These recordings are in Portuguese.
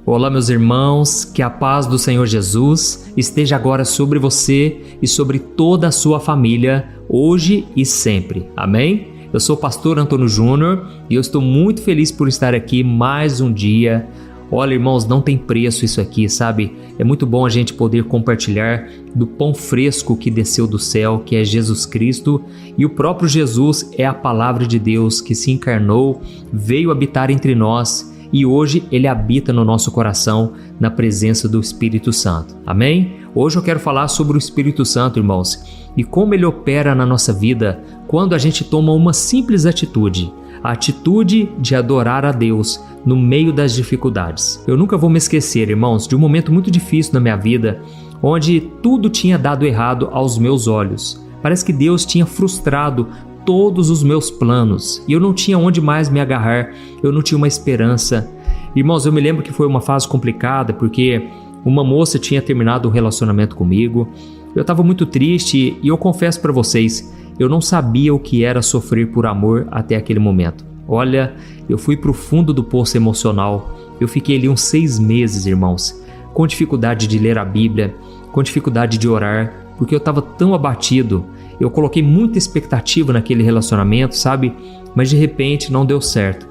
Olá, meus irmãos, que a paz do Senhor Jesus esteja agora sobre você e sobre toda a sua família, hoje e sempre. Amém? Eu sou o pastor Antônio Júnior e eu estou muito feliz por estar aqui mais um dia. Olha, irmãos, não tem preço isso aqui, sabe? É muito bom a gente poder compartilhar do pão fresco que desceu do céu, que é Jesus Cristo, e o próprio Jesus é a palavra de Deus que se encarnou, veio habitar entre nós e hoje Ele habita no nosso coração na presença do Espírito Santo. Amém? Hoje eu quero falar sobre o Espírito Santo, irmãos, e como ele opera na nossa vida quando a gente toma uma simples atitude, a atitude de adorar a Deus no meio das dificuldades. Eu nunca vou me esquecer, irmãos, de um momento muito difícil na minha vida, onde tudo tinha dado errado aos meus olhos. Parece que Deus tinha frustrado todos os meus planos e eu não tinha onde mais me agarrar, eu não tinha uma esperança. Irmãos, eu me lembro que foi uma fase complicada porque uma moça tinha terminado um relacionamento comigo. Eu estava muito triste e eu confesso para vocês, eu não sabia o que era sofrer por amor até aquele momento. Olha, eu fui para o fundo do poço emocional. Eu fiquei ali uns 6 meses, irmãos, com dificuldade de ler a Bíblia, com dificuldade de orar, porque eu estava tão abatido. Eu coloquei muita expectativa naquele relacionamento, sabe? Mas de repente não deu certo.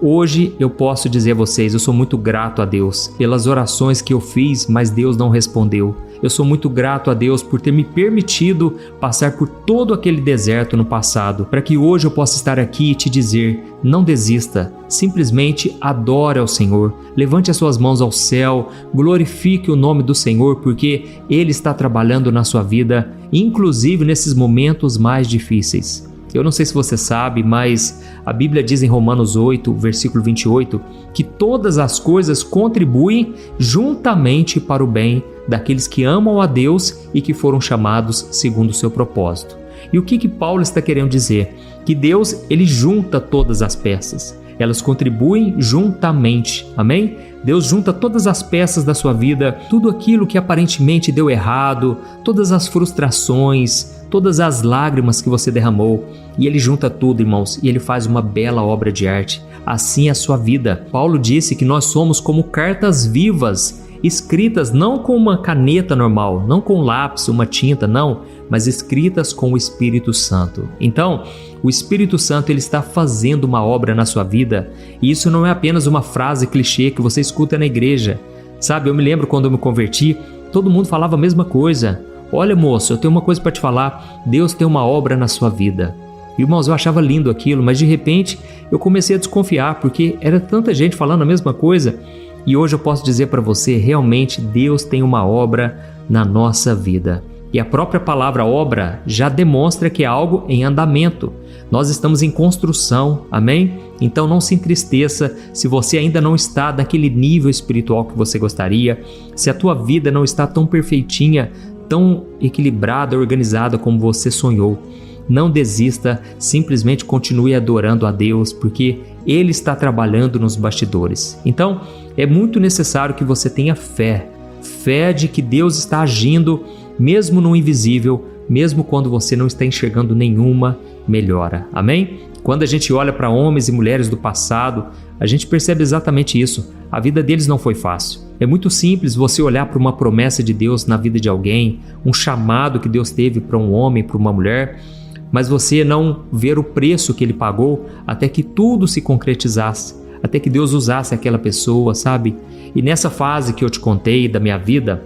Hoje eu posso dizer a vocês, eu sou muito grato a Deus pelas orações que eu fiz, mas Deus não respondeu. Eu sou muito grato a Deus por ter me permitido passar por todo aquele deserto no passado, para que hoje eu possa estar aqui e te dizer, não desista, simplesmente adore ao Senhor, levante as suas mãos ao céu, glorifique o nome do Senhor, porque Ele está trabalhando na sua vida, inclusive nesses momentos mais difíceis. Eu não sei se você sabe, mas a Bíblia diz em Romanos 8, versículo 28, que todas as coisas contribuem juntamente para o bem daqueles que amam a Deus e que foram chamados segundo o seu propósito. E o que Paulo está querendo dizer? Que Deus, Ele junta todas as peças. Elas contribuem juntamente, amém? Deus junta todas as peças da sua vida, tudo aquilo que aparentemente deu errado, todas as frustrações, todas as lágrimas que você derramou, e Ele junta tudo, irmãos, e Ele faz uma bela obra de arte. Assim é a sua vida. Paulo disse que nós somos como cartas vivas, escritas não com uma caneta normal, não com lápis, uma tinta, não, mas escritas com o Espírito Santo. Então, o Espírito Santo ele está fazendo uma obra na sua vida, e isso não é apenas uma frase clichê que você escuta na igreja. Sabe, eu me lembro quando eu me converti, todo mundo falava a mesma coisa. Olha, moço, eu tenho uma coisa para te falar, Deus tem uma obra na sua vida. Irmãos, eu achava lindo aquilo, mas de repente eu comecei a desconfiar, porque era tanta gente falando a mesma coisa. E hoje eu posso dizer para você, realmente Deus tem uma obra na nossa vida. E a própria palavra obra já demonstra que é algo em andamento. Nós estamos em construção, amém? Então não se entristeça se você ainda não está naquele nível espiritual que você gostaria, se a tua vida não está tão perfeitinha, tão equilibrada, organizada como você sonhou. Não desista, simplesmente continue adorando a Deus, porque Ele está trabalhando nos bastidores. Então, é muito necessário que você tenha fé de que Deus está agindo, mesmo no invisível, mesmo quando você não está enxergando nenhuma melhora. Amém? Quando a gente olha para homens e mulheres do passado, a gente percebe exatamente isso. A vida deles não foi fácil. É muito simples você olhar para uma promessa de Deus na vida de alguém, um chamado que Deus teve para um homem, para uma mulher, mas você não ver o preço que Ele pagou até que tudo se concretizasse, até que Deus usasse aquela pessoa, sabe? E nessa fase que eu te contei da minha vida,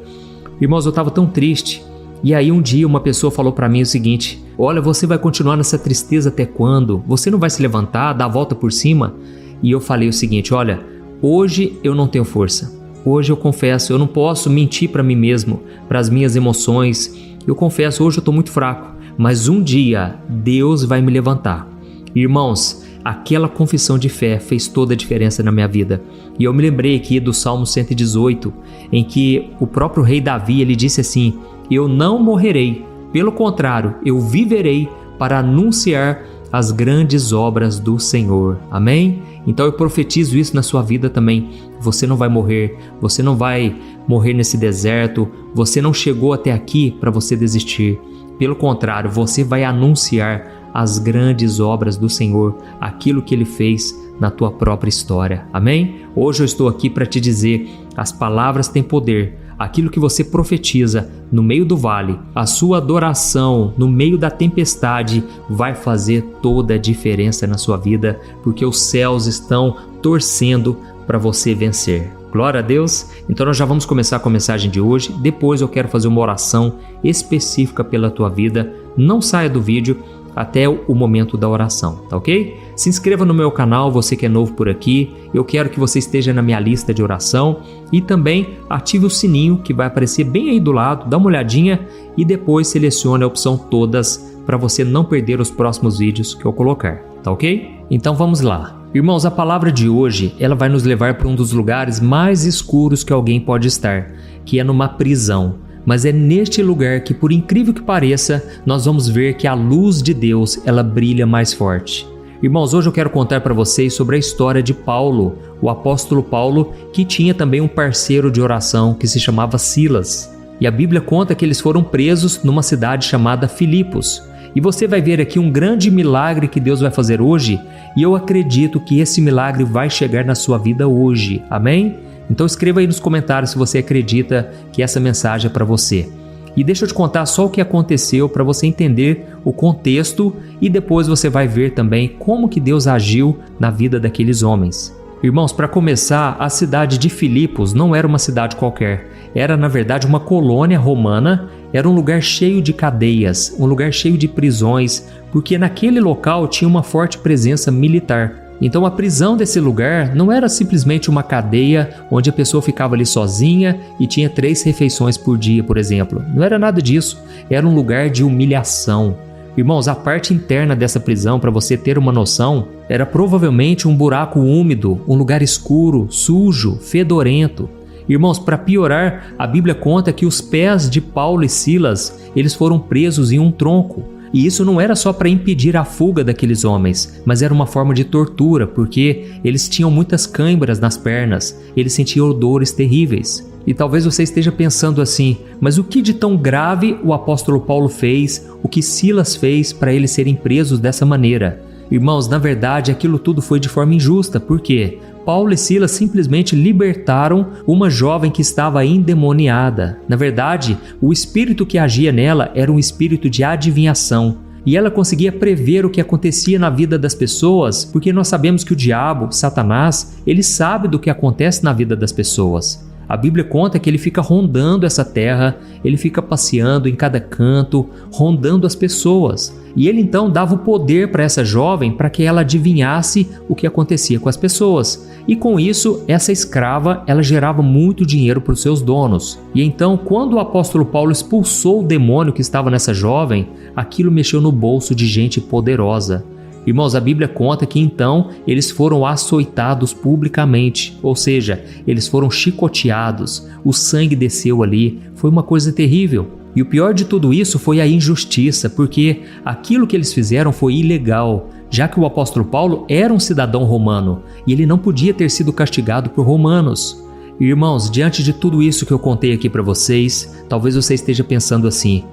irmãos, eu estava tão triste. E aí um dia uma pessoa falou para mim o seguinte: olha, você vai continuar nessa tristeza até quando? Você não vai se levantar, dar a volta por cima? E eu falei o seguinte: olha, hoje eu não tenho força. Hoje eu confesso, eu não posso mentir para mim mesmo, para as minhas emoções. Eu confesso, hoje eu estou muito fraco. Mas um dia Deus vai me levantar. Irmãos, aquela confissão de fé fez toda a diferença na minha vida. E eu me lembrei aqui do Salmo 118, em que o próprio rei Davi, ele disse assim: eu não morrerei, pelo contrário, eu viverei para anunciar as grandes obras do Senhor. Amém? Então eu profetizo isso na sua vida também. Você não vai morrer, você não vai morrer nesse deserto, você não chegou até aqui para você desistir. Pelo contrário, você vai anunciar as grandes obras do Senhor, aquilo que Ele fez na tua própria história. Amém? Hoje eu estou aqui para te dizer, as palavras têm poder. Aquilo que você profetiza no meio do vale, a sua adoração no meio da tempestade vai fazer toda a diferença na sua vida, porque os céus estão torcendo para você vencer. Glória a Deus! Então nós já vamos começar com a mensagem de hoje. Depois eu quero fazer uma oração específica pela tua vida. Não saia do vídeo até o momento da oração, tá ok? Se inscreva no meu canal, você que é novo por aqui. Eu quero que você esteja na minha lista de oração e também ative o sininho que vai aparecer bem aí do lado, dá uma olhadinha e depois selecione a opção todas para você não perder os próximos vídeos que eu colocar, tá ok? Então vamos lá. Irmãos, a palavra de hoje, ela vai nos levar para um dos lugares mais escuros que alguém pode estar, que é numa prisão. Mas é neste lugar que, por incrível que pareça, nós vamos ver que a luz de Deus, ela brilha mais forte. Irmãos, hoje eu quero contar para vocês sobre a história de Paulo, o apóstolo Paulo, que tinha também um parceiro de oração que se chamava Silas. E a Bíblia conta que eles foram presos numa cidade chamada Filipos. E você vai ver aqui um grande milagre que Deus vai fazer hoje, e eu acredito que esse milagre vai chegar na sua vida hoje. Amém? Então escreva aí nos comentários se você acredita que essa mensagem é para você. E deixa eu te contar só o que aconteceu para você entender o contexto e depois você vai ver também como que Deus agiu na vida daqueles homens. Irmãos, para começar, a cidade de Filipos não era uma cidade qualquer. Era, na verdade, uma colônia romana, era um lugar cheio de cadeias, um lugar cheio de prisões, porque naquele local tinha uma forte presença militar. Então a prisão desse lugar não era simplesmente uma cadeia onde a pessoa ficava ali sozinha e tinha 3 refeições por dia, por exemplo. Não era nada disso, era um lugar de humilhação. Irmãos, a parte interna dessa prisão, para você ter uma noção, era provavelmente um buraco úmido, um lugar escuro, sujo, fedorento. Irmãos, para piorar, a Bíblia conta que os pés de Paulo e Silas, eles foram presos em um tronco. E isso não era só para impedir a fuga daqueles homens, mas era uma forma de tortura, porque eles tinham muitas câimbras nas pernas, eles sentiam dores terríveis. E talvez você esteja pensando assim, mas o que de tão grave o apóstolo Paulo fez, o que Silas fez para eles serem presos dessa maneira? Irmãos, na verdade aquilo tudo foi de forma injusta, por quê? Paulo e Silas simplesmente libertaram uma jovem que estava endemoniada. Na verdade, o espírito que agia nela era um espírito de adivinhação. E ela conseguia prever o que acontecia na vida das pessoas, porque nós sabemos que o diabo, Satanás, ele sabe do que acontece na vida das pessoas. A Bíblia conta que ele fica rondando essa terra, ele fica passeando em cada canto, rondando as pessoas. E ele então dava o poder para essa jovem para que ela adivinhasse o que acontecia com as pessoas. E com isso, essa escrava, ela gerava muito dinheiro para os seus donos. E então, quando o apóstolo Paulo expulsou o demônio que estava nessa jovem, aquilo mexeu no bolso de gente poderosa. Irmãos, a Bíblia conta que então eles foram açoitados publicamente, ou seja, eles foram chicoteados, o sangue desceu ali, foi uma coisa terrível. E o pior de tudo isso foi a injustiça, porque aquilo que eles fizeram foi ilegal, já que o apóstolo Paulo era um cidadão romano e ele não podia ter sido castigado por romanos. Irmãos, diante de tudo isso que eu contei aqui para vocês, talvez você esteja pensando assim: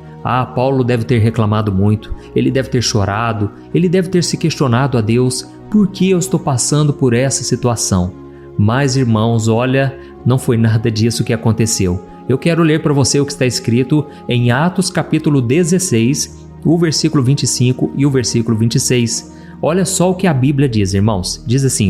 Paulo deve ter reclamado muito, ele deve ter chorado, ele deve ter se questionado a Deus, por que eu estou passando por essa situação? Mas irmãos, olha, não foi nada disso que aconteceu. Eu quero ler para você o que está escrito em Atos capítulo 16, o versículo 25 e o versículo 26. Olha só o que a Bíblia diz, irmãos. Diz assim,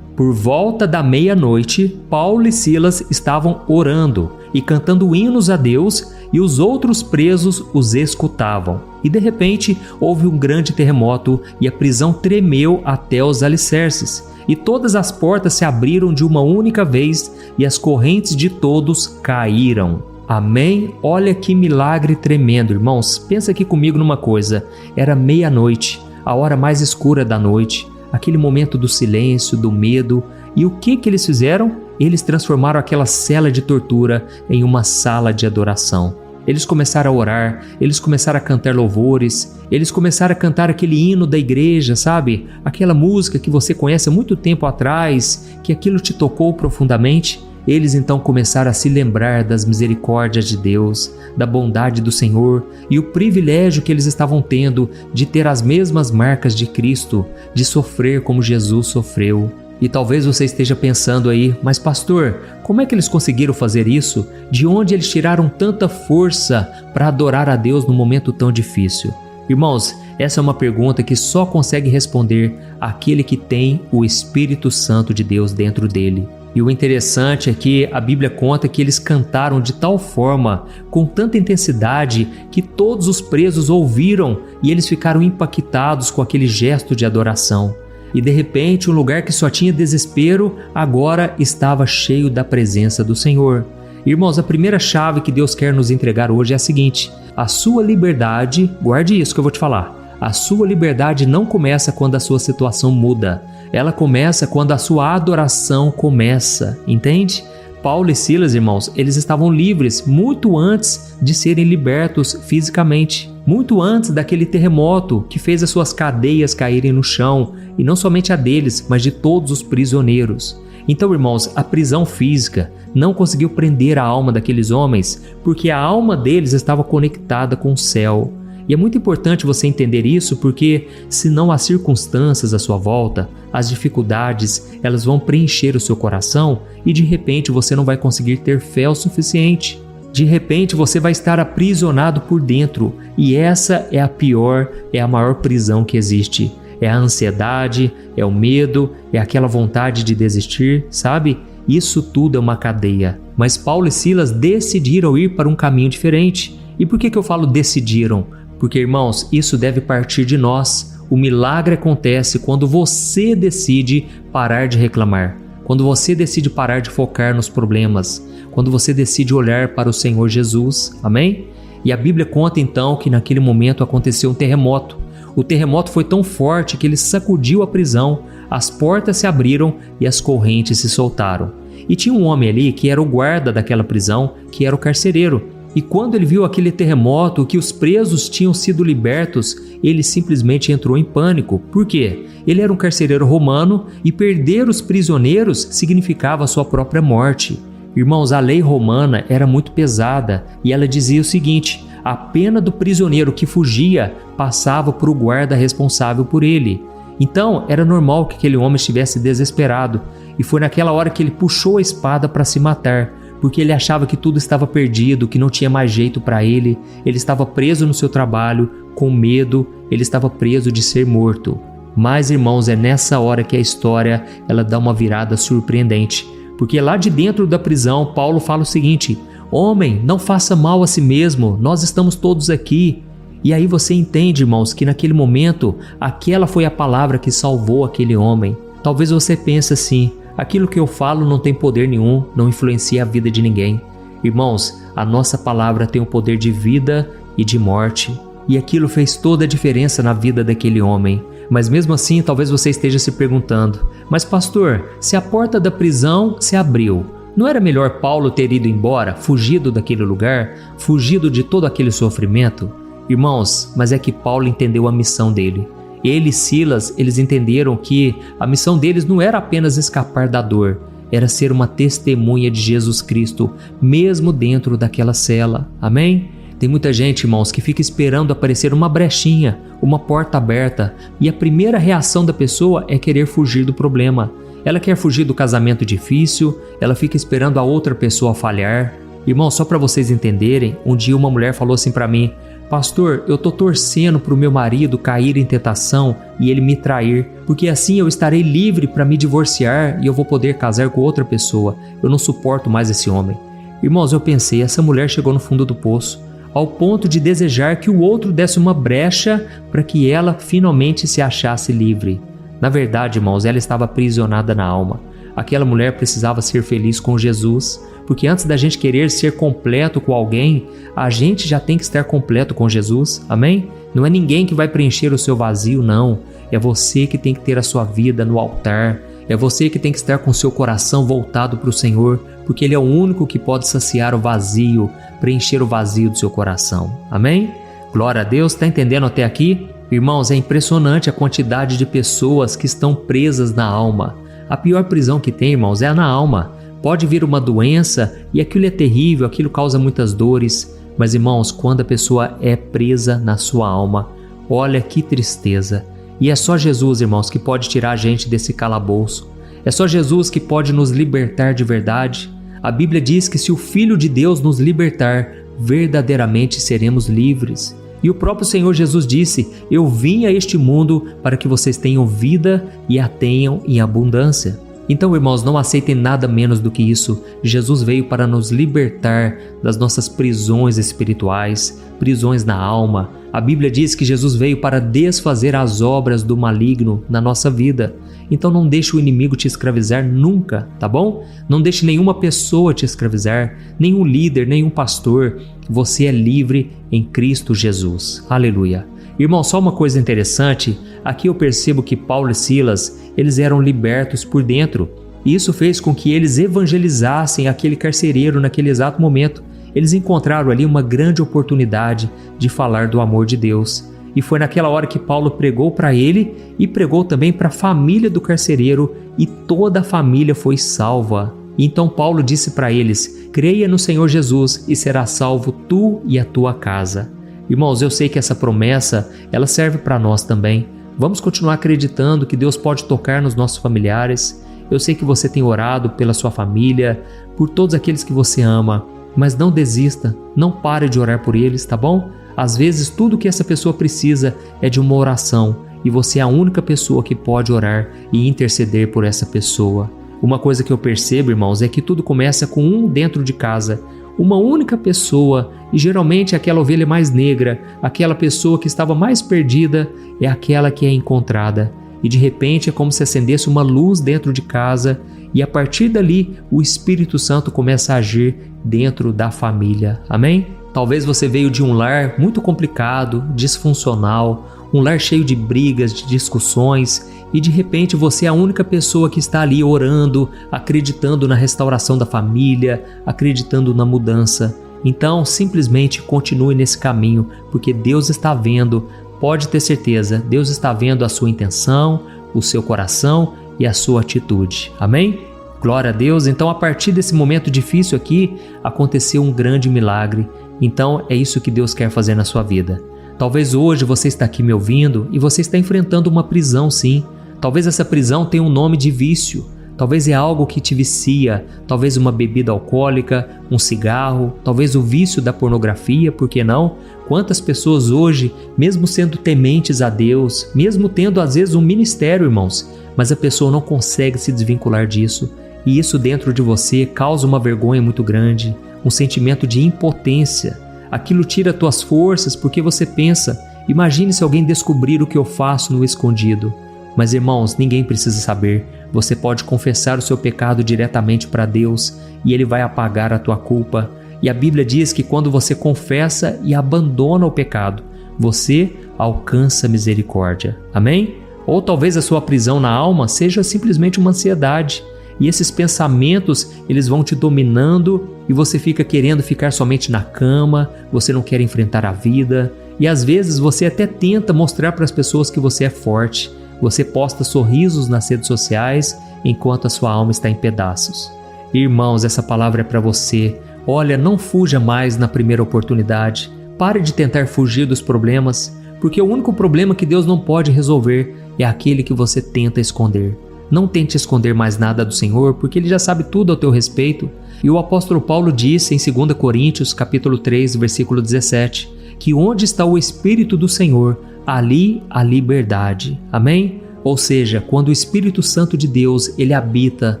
Por volta da meia-noite, Paulo e Silas estavam orando e cantando hinos a Deus, e os outros presos os escutavam. E de repente houve um grande terremoto e a prisão tremeu até os alicerces. E todas as portas se abriram de uma única vez e as correntes de todos caíram. Amém? Olha que milagre tremendo, irmãos. Pensa aqui comigo numa coisa. Era meia-noite, a hora mais escura da noite, aquele momento do silêncio, do medo. E o que eles fizeram? Eles transformaram aquela cela de tortura em uma sala de adoração. Eles começaram a orar, eles começaram a cantar louvores, eles começaram a cantar aquele hino da igreja, sabe? Aquela música que você conhece há muito tempo atrás, que aquilo te tocou profundamente. Eles então começaram a se lembrar das misericórdias de Deus, da bondade do Senhor e o privilégio que eles estavam tendo de ter as mesmas marcas de Cristo, de sofrer como Jesus sofreu. E talvez você esteja pensando aí, mas pastor, como é que eles conseguiram fazer isso? De onde eles tiraram tanta força para adorar a Deus num momento tão difícil? Irmãos, essa é uma pergunta que só consegue responder aquele que tem o Espírito Santo de Deus dentro dele. E o interessante é que a Bíblia conta que eles cantaram de tal forma, com tanta intensidade, que todos os presos ouviram e eles ficaram impactados com aquele gesto de adoração. E de repente, um lugar que só tinha desespero, agora estava cheio da presença do Senhor. Irmãos, a primeira chave que Deus quer nos entregar hoje é a seguinte: a sua liberdade, guarde isso que eu vou te falar, a sua liberdade não começa quando a sua situação muda. Ela começa quando a sua adoração começa, entende? Paulo e Silas, irmãos, eles estavam livres muito antes de serem libertos fisicamente. Muito antes daquele terremoto que fez as suas cadeias caírem no chão, e não somente a deles, mas de todos os prisioneiros. Então, irmãos, a prisão física não conseguiu prender a alma daqueles homens, porque a alma deles estava conectada com o céu. E é muito importante você entender isso, porque senão as circunstâncias à sua volta, as dificuldades, elas vão preencher o seu coração e de repente você não vai conseguir ter fé o suficiente. De repente você vai estar aprisionado por dentro, e essa é a pior, é a maior prisão que existe. É a ansiedade, é o medo, é aquela vontade de desistir, sabe? Isso tudo é uma cadeia. Mas Paulo e Silas decidiram ir para um caminho diferente. E por que eu falo decidiram? Porque, irmãos, isso deve partir de nós. O milagre acontece quando você decide parar de reclamar, quando você decide parar de focar nos problemas, quando você decide olhar para o Senhor Jesus. Amém? E a Bíblia conta então que naquele momento aconteceu um terremoto. O terremoto foi tão forte que ele sacudiu a prisão, as portas se abriram e as correntes se soltaram. E tinha um homem ali que era o guarda daquela prisão, que era o carcereiro. E quando ele viu aquele terremoto, que os presos tinham sido libertos, ele simplesmente entrou em pânico. Por quê? Ele era um carcereiro romano e perder os prisioneiros significava a sua própria morte. Irmãos, a lei romana era muito pesada e ela dizia o seguinte: a pena do prisioneiro que fugia passava para o guarda responsável por ele. Então, era normal que aquele homem estivesse desesperado, e foi naquela hora que ele puxou a espada para se matar, porque ele achava que tudo estava perdido, que não tinha mais jeito para ele. Ele estava preso no seu trabalho, com medo, ele estava preso de ser morto. Mas, irmãos, é nessa hora que a história ela dá uma virada surpreendente, porque lá de dentro da prisão, Paulo fala o seguinte: homem, não faça mal a si mesmo, nós estamos todos aqui. E aí você entende, irmãos, que naquele momento, aquela foi a palavra que salvou aquele homem. Talvez você pense assim: aquilo que eu falo não tem poder nenhum, não influencia a vida de ninguém. Irmãos, a nossa palavra tem o poder de vida e de morte. E aquilo fez toda a diferença na vida daquele homem. Mas mesmo assim, talvez você esteja se perguntando: mas pastor, se a porta da prisão se abriu, não era melhor Paulo ter ido embora, fugido daquele lugar, fugido de todo aquele sofrimento? Irmãos, mas é que Paulo entendeu a missão dele. Ele e Silas, eles entenderam que a missão deles não era apenas escapar da dor, era ser uma testemunha de Jesus Cristo, mesmo dentro daquela cela. Amém? Tem muita gente, irmãos, que fica esperando aparecer uma brechinha, uma porta aberta, e a primeira reação da pessoa é querer fugir do problema. Ela quer fugir do casamento difícil, ela fica esperando a outra pessoa falhar. Irmão, só para vocês entenderem, um dia uma mulher falou assim para mim: pastor, eu tô torcendo para o meu marido cair em tentação e ele me trair, porque assim eu estarei livre para me divorciar e eu vou poder casar com outra pessoa. Eu não suporto mais esse homem. Irmãos, eu pensei, essa mulher chegou no fundo do poço, ao ponto de desejar que o outro desse uma brecha para que ela finalmente se achasse livre. Na verdade, irmãos, ela estava aprisionada na alma. Aquela mulher precisava ser feliz com Jesus, porque antes da gente querer ser completo com alguém, a gente já tem que estar completo com Jesus, amém? Não é ninguém que vai preencher o seu vazio, não. É você que tem que ter a sua vida no altar, é você que tem que estar com o seu coração voltado para o Senhor, porque Ele é o único que pode saciar o vazio, preencher o vazio do seu coração, amém? Glória a Deus, está entendendo até aqui? Irmãos, é impressionante a quantidade de pessoas que estão presas na alma. A pior prisão que tem, irmãos, é na alma. Pode vir uma doença e aquilo é terrível, aquilo causa muitas dores. Mas, irmãos, quando a pessoa é presa na sua alma, olha que tristeza. E é só Jesus, irmãos, que pode tirar a gente desse calabouço. É só Jesus que pode nos libertar de verdade. A Bíblia diz que se o Filho de Deus nos libertar, verdadeiramente seremos livres. E o próprio Senhor Jesus disse: eu vim a este mundo para que vocês tenham vida e a tenham em abundância. Então, irmãos, não aceitem nada menos do que isso. Jesus veio para nos libertar das nossas prisões espirituais, prisões na alma. A Bíblia diz que Jesus veio para desfazer as obras do maligno na nossa vida. Então não deixe o inimigo te escravizar nunca, tá bom? Não deixe nenhuma pessoa te escravizar, nenhum líder, nenhum pastor. Você é livre em Cristo Jesus. Aleluia. Irmão, só uma coisa interessante, aqui eu percebo que Paulo e Silas, eles eram libertos por dentro. E isso fez com que eles evangelizassem aquele carcereiro naquele exato momento. Eles encontraram ali uma grande oportunidade de falar do amor de Deus. E foi naquela hora que Paulo pregou para ele e pregou também para a família do carcereiro, e toda a família foi salva. Então Paulo disse para eles: creia no Senhor Jesus e será salvo tu e a tua casa. Irmãos, eu sei que essa promessa, ela serve para nós também. Vamos continuar acreditando que Deus pode tocar nos nossos familiares. Eu sei que você tem orado pela sua família, por todos aqueles que você ama, mas não desista, não pare de orar por eles, tá bom? Às vezes tudo que essa pessoa precisa é de uma oração, e você é a única pessoa que pode orar e interceder por essa pessoa. Uma coisa que eu percebo, irmãos, é que tudo começa com um dentro de casa, uma única pessoa, e geralmente aquela ovelha mais negra, aquela pessoa que estava mais perdida, é aquela que é encontrada. E de repente é como se acendesse uma luz dentro de casa, e a partir dali o Espírito Santo começa a agir dentro da família. Amém? Talvez você veio de um lar muito complicado, disfuncional, um lar cheio de brigas, de discussões, e de repente você é a única pessoa que está ali orando, acreditando na restauração da família, acreditando na mudança. Então, simplesmente continue nesse caminho, porque Deus está vendo, pode ter certeza, Deus está vendo a sua intenção, o seu coração e a sua atitude. Amém? Glória a Deus. Então, a partir desse momento difícil aqui, aconteceu um grande milagre. Então, é isso que Deus quer fazer na sua vida. Talvez hoje você está aqui me ouvindo e você está enfrentando uma prisão, sim. Talvez essa prisão tenha um nome de vício. Talvez é algo que te vicia, talvez uma bebida alcoólica, um cigarro, talvez o vício da pornografia, por que não? Quantas pessoas hoje, mesmo sendo tementes a Deus, mesmo tendo às vezes um ministério, irmãos, mas a pessoa não consegue se desvincular disso. E isso dentro de você causa uma vergonha muito grande, um sentimento de impotência. Aquilo tira tuas forças porque você pensa: imagine se alguém descobrir o que eu faço no escondido. Mas irmãos, ninguém precisa saber. Você pode confessar o seu pecado diretamente para Deus e Ele vai apagar a tua culpa. E a Bíblia diz que quando você confessa e abandona o pecado, você alcança misericórdia. Amém? Ou talvez a sua prisão na alma seja simplesmente uma ansiedade. E esses pensamentos, eles vão te dominando e você fica querendo ficar somente na cama, você não quer enfrentar a vida. E às vezes você até tenta mostrar para as pessoas que você é forte. Você posta sorrisos nas redes sociais enquanto a sua alma está em pedaços. Irmãos, essa palavra é para você. Olha, não fuja mais na primeira oportunidade. Pare de tentar fugir dos problemas, porque o único problema que Deus não pode resolver é aquele que você tenta esconder. Não tente esconder mais nada do Senhor, porque Ele já sabe tudo ao teu respeito. E o apóstolo Paulo disse em 2 Coríntios, capítulo 3, versículo 17, que onde está o Espírito do Senhor, ali a liberdade. Amém? Ou seja, quando o Espírito Santo de Deus, ele habita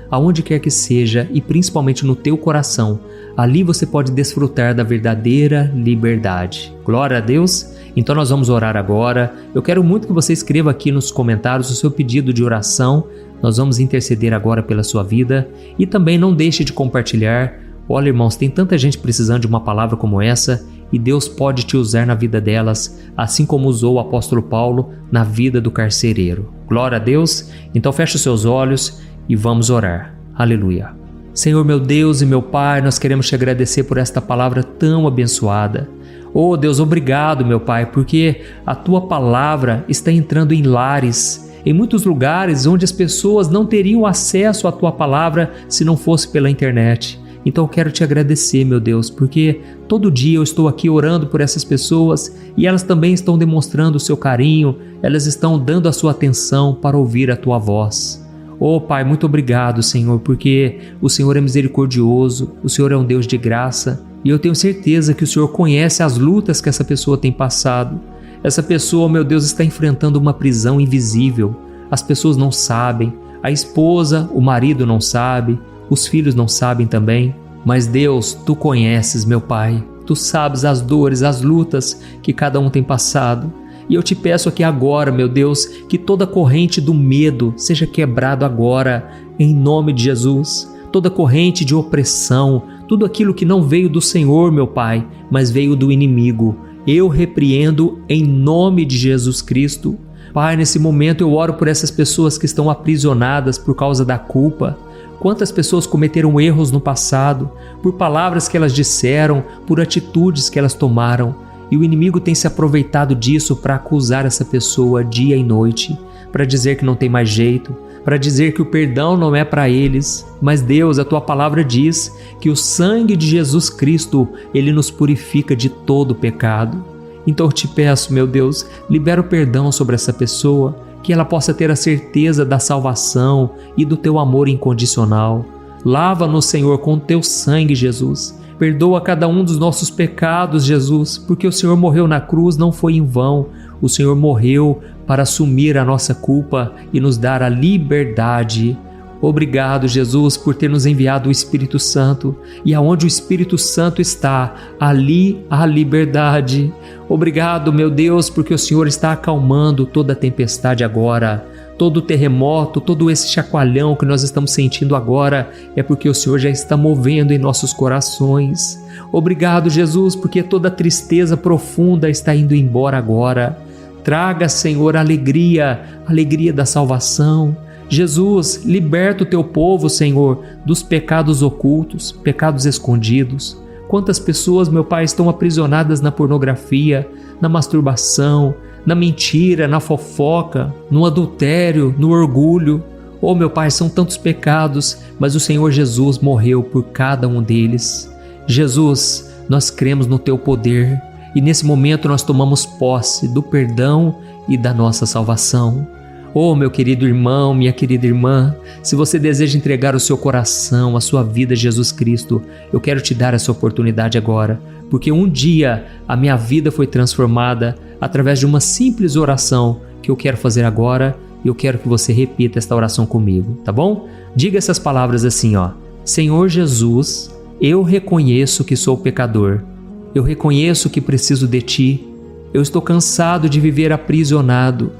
aonde quer que seja e principalmente no teu coração, ali você pode desfrutar da verdadeira liberdade. Glória a Deus! Então nós vamos orar agora. Eu quero muito que você escreva aqui nos comentários o seu pedido de oração. Nós vamos interceder agora pela sua vida e também não deixe de compartilhar. Olha, irmãos, tem tanta gente precisando de uma palavra como essa e Deus pode te usar na vida delas, assim como usou o apóstolo Paulo na vida do carcereiro. Glória a Deus! Então feche os seus olhos e vamos orar. Aleluia! Senhor meu Deus e meu Pai, nós queremos te agradecer por esta palavra tão abençoada. Oh Deus, obrigado meu Pai, porque a tua palavra está entrando em lares, em muitos lugares onde as pessoas não teriam acesso à tua palavra se não fosse pela internet. Então eu quero te agradecer, meu Deus, porque todo dia eu estou aqui orando por essas pessoas e elas também estão demonstrando o seu carinho, elas estão dando a sua atenção para ouvir a tua voz. Oh Pai, muito obrigado, Senhor, porque o Senhor é misericordioso, o Senhor é um Deus de graça e eu tenho certeza que o Senhor conhece as lutas que essa pessoa tem passado. Essa pessoa, meu Deus, está enfrentando uma prisão invisível. As pessoas não sabem, a esposa, o marido não sabe, os filhos não sabem também. Mas Deus, Tu conheces, meu Pai, Tu sabes as dores, as lutas que cada um tem passado. E eu te peço aqui agora, meu Deus, que toda corrente do medo seja quebrado agora, em nome de Jesus. Toda corrente de opressão, tudo aquilo que não veio do Senhor, meu Pai, mas veio do inimigo, eu repreendo em nome de Jesus Cristo. Pai, nesse momento eu oro por essas pessoas que estão aprisionadas por causa da culpa. Quantas pessoas cometeram erros no passado, por palavras que elas disseram, por atitudes que elas tomaram, e o inimigo tem se aproveitado disso para acusar essa pessoa dia e noite, para dizer que não tem mais jeito, para dizer que o perdão não é para eles. Mas Deus, a Tua palavra diz que o sangue de Jesus Cristo, Ele nos purifica de todo pecado. Então eu te peço, meu Deus, libera o perdão sobre essa pessoa, que ela possa ter a certeza da salvação e do Teu amor incondicional. Lava-nos, Senhor, com o Teu sangue, Jesus. Perdoa cada um dos nossos pecados, Jesus, porque o Senhor morreu na cruz, não foi em vão. O Senhor morreu para assumir a nossa culpa e nos dar a liberdade. Obrigado, Jesus, por ter nos enviado o Espírito Santo, e aonde o Espírito Santo está, ali há liberdade. Obrigado, meu Deus, porque o Senhor está acalmando toda a tempestade agora. Todo o terremoto, todo esse chacoalhão que nós estamos sentindo agora é porque o Senhor já está movendo em nossos corações. Obrigado, Jesus, porque toda tristeza profunda está indo embora agora. Traga, Senhor, a alegria da salvação. Jesus, liberta o Teu povo, Senhor, dos pecados ocultos, pecados escondidos. Quantas pessoas, meu Pai, estão aprisionadas na pornografia, na masturbação, na mentira, na fofoca, no adultério, no orgulho. Oh, meu Pai, são tantos pecados, mas o Senhor Jesus morreu por cada um deles. Jesus, nós cremos no Teu poder e nesse momento nós tomamos posse do perdão e da nossa salvação. Oh, meu querido irmão, minha querida irmã, se você deseja entregar o seu coração, a sua vida a Jesus Cristo, eu quero te dar essa oportunidade agora, porque um dia a minha vida foi transformada através de uma simples oração que eu quero fazer agora e eu quero que você repita esta oração comigo, tá bom? Diga essas palavras assim, ó: Senhor Jesus, eu reconheço que sou pecador, eu reconheço que preciso de Ti, eu estou cansado de viver aprisionado.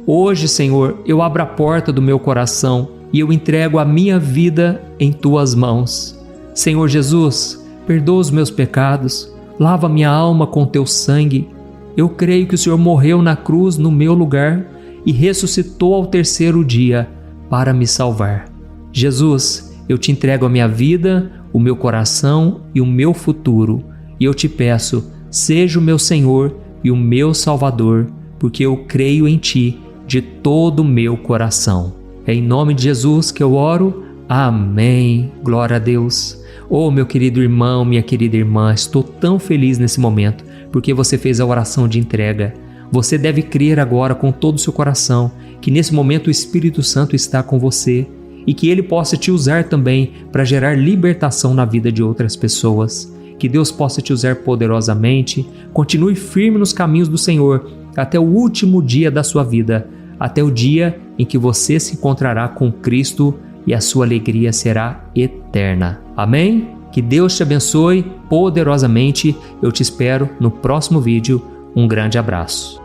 Hoje, Senhor, eu abro a porta do meu coração e eu entrego a minha vida em Tuas mãos. Senhor Jesus, perdoa os meus pecados, lava minha alma com Teu sangue. Eu creio que o Senhor morreu na cruz no meu lugar e ressuscitou ao terceiro dia para me salvar. Jesus, eu Te entrego a minha vida, o meu coração e o meu futuro. E eu Te peço, seja o meu Senhor e o meu Salvador, porque eu creio em Ti de todo o meu coração. É em nome de Jesus que eu oro. Amém. Glória a Deus. Oh, meu querido irmão, minha querida irmã, estou tão feliz nesse momento, porque você fez a oração de entrega. Você deve crer agora com todo o seu coração que nesse momento o Espírito Santo está com você e que Ele possa te usar também para gerar libertação na vida de outras pessoas. Que Deus possa te usar poderosamente. Continue firme nos caminhos do Senhor até o último dia da sua vida, até o dia em que você se encontrará com Cristo e a sua alegria será eterna. Amém? Que Deus te abençoe poderosamente. Eu te espero no próximo vídeo. Um grande abraço.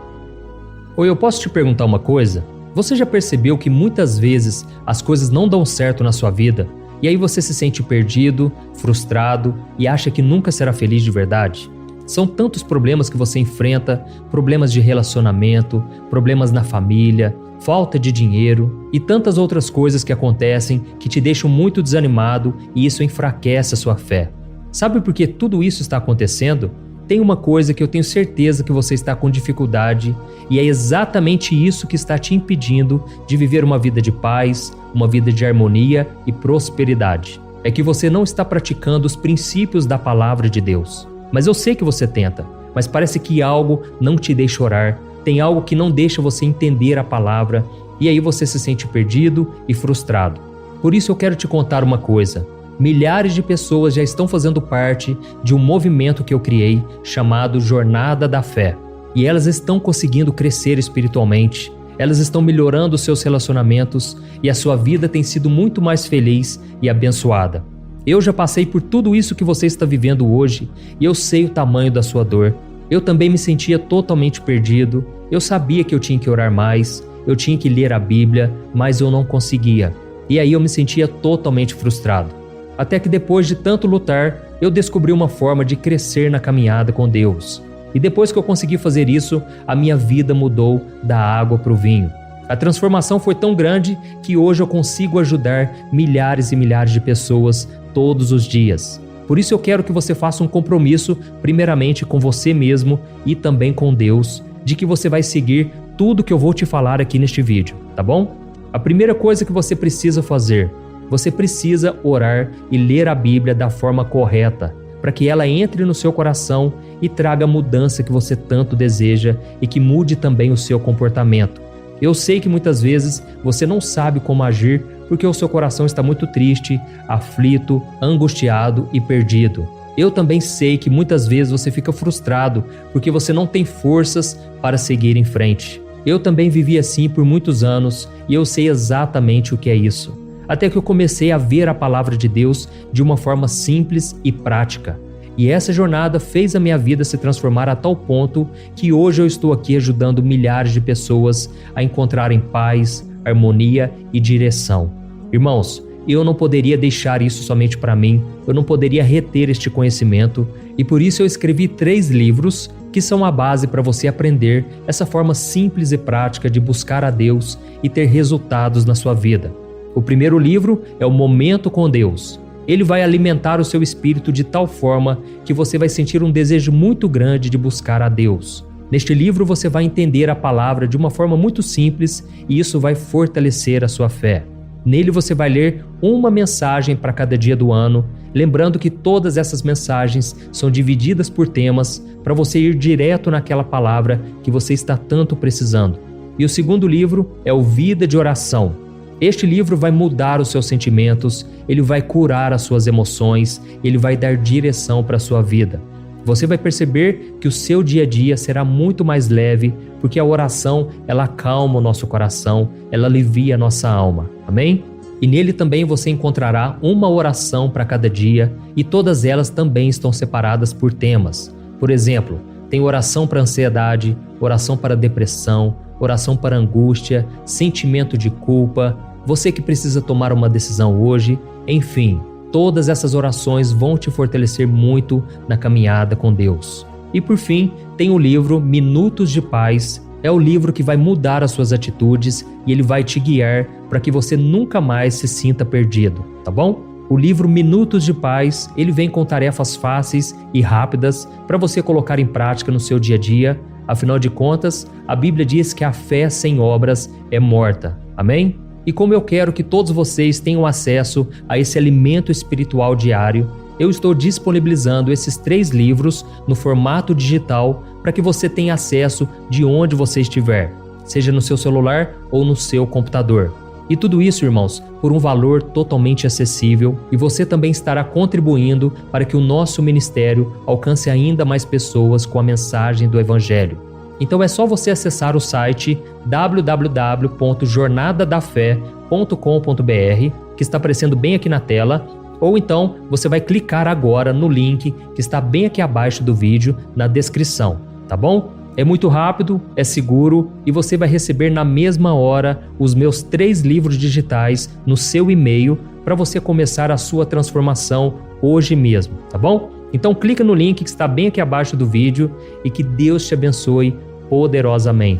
Oi, eu posso te perguntar uma coisa? Você já percebeu que muitas vezes as coisas não dão certo na sua vida? E aí você se sente perdido, frustrado e acha que nunca será feliz de verdade? São tantos problemas que você enfrenta, problemas de relacionamento, problemas na família, falta de dinheiro e tantas outras coisas que acontecem que te deixam muito desanimado e isso enfraquece a sua fé. Sabe por que tudo isso está acontecendo? Tem uma coisa que eu tenho certeza que você está com dificuldade e é exatamente isso que está te impedindo de viver uma vida de paz, uma vida de harmonia e prosperidade. É que você não está praticando os princípios da palavra de Deus. Mas eu sei que você tenta, mas parece que algo não te deixa orar, tem algo que não deixa você entender a palavra e aí você se sente perdido e frustrado. Por isso eu quero te contar uma coisa. Milhares de pessoas já estão fazendo parte de um movimento que eu criei chamado Jornada da Fé. E elas estão conseguindo crescer espiritualmente, elas estão melhorando seus relacionamentos e a sua vida tem sido muito mais feliz e abençoada. Eu já passei por tudo isso que você está vivendo hoje e eu sei o tamanho da sua dor. Eu também me sentia totalmente perdido, eu sabia que eu tinha que orar mais, eu tinha que ler a Bíblia, mas eu não conseguia. E aí eu me sentia totalmente frustrado. Até que depois de tanto lutar, eu descobri uma forma de crescer na caminhada com Deus. E depois que eu consegui fazer isso, a minha vida mudou da água para o vinho. A transformação foi tão grande que hoje eu consigo ajudar milhares e milhares de pessoas todos os dias. Por isso eu quero que você faça um compromisso, primeiramente com você mesmo e também com Deus, de que você vai seguir tudo que eu vou te falar aqui neste vídeo, tá bom? A primeira coisa que você precisa fazer, você precisa orar e ler a Bíblia da forma correta, para que ela entre no seu coração e traga a mudança que você tanto deseja e que mude também o seu comportamento. Eu sei que muitas vezes você não sabe como agir porque o seu coração está muito triste, aflito, angustiado e perdido. Eu também sei que muitas vezes você fica frustrado porque você não tem forças para seguir em frente. Eu também vivi assim por muitos anos e eu sei exatamente o que é isso. Até que eu comecei a ver a palavra de Deus de uma forma simples e prática. E essa jornada fez a minha vida se transformar a tal ponto que hoje eu estou aqui ajudando milhares de pessoas a encontrarem paz, harmonia e direção. Irmãos, eu não poderia deixar isso somente para mim, eu não poderia reter este conhecimento e por isso eu escrevi 3 livros que são a base para você aprender essa forma simples e prática de buscar a Deus e ter resultados na sua vida. O primeiro livro é o Momento com Deus. Ele vai alimentar o seu espírito de tal forma que você vai sentir um desejo muito grande de buscar a Deus. Neste livro você vai entender a palavra de uma forma muito simples e isso vai fortalecer a sua fé. Nele você vai ler uma mensagem para cada dia do ano, lembrando que todas essas mensagens são divididas por temas para você ir direto naquela palavra que você está tanto precisando. E o segundo livro é o Vida de Oração. Este livro vai mudar os seus sentimentos, ele vai curar as suas emoções, ele vai dar direção para a sua vida. Você vai perceber que o seu dia a dia será muito mais leve, porque a oração, ela acalma o nosso coração, ela alivia a nossa alma. Amém? E nele também você encontrará uma oração para cada dia e todas elas também estão separadas por temas. Por exemplo, tem oração para ansiedade, oração para depressão, oração para angústia, sentimento de culpa, você que precisa tomar uma decisão hoje, enfim, todas essas orações vão te fortalecer muito na caminhada com Deus. E por fim, tem o livro Minutos de Paz, é o livro que vai mudar as suas atitudes e ele vai te guiar para que você nunca mais se sinta perdido, tá bom? O livro Minutos de Paz, ele vem com tarefas fáceis e rápidas para você colocar em prática no seu dia a dia. Afinal de contas, a Bíblia diz que a fé sem obras é morta. Amém? E como eu quero que todos vocês tenham acesso a esse alimento espiritual diário, eu estou disponibilizando esses 3 livros no formato digital para que você tenha acesso de onde você estiver, seja no seu celular ou no seu computador. E tudo isso, irmãos, por um valor totalmente acessível e você também estará contribuindo para que o nosso ministério alcance ainda mais pessoas com a mensagem do Evangelho. Então é só você acessar o site www.jornadadafé.com.br, que está aparecendo bem aqui na tela, ou então você vai clicar agora no link que está bem aqui abaixo do vídeo, na descrição, tá bom? É muito rápido, é seguro e você vai receber na mesma hora os meus 3 livros digitais no seu e-mail para você começar a sua transformação hoje mesmo, tá bom? Então clica no link que está bem aqui abaixo do vídeo e que Deus te abençoe poderosamente.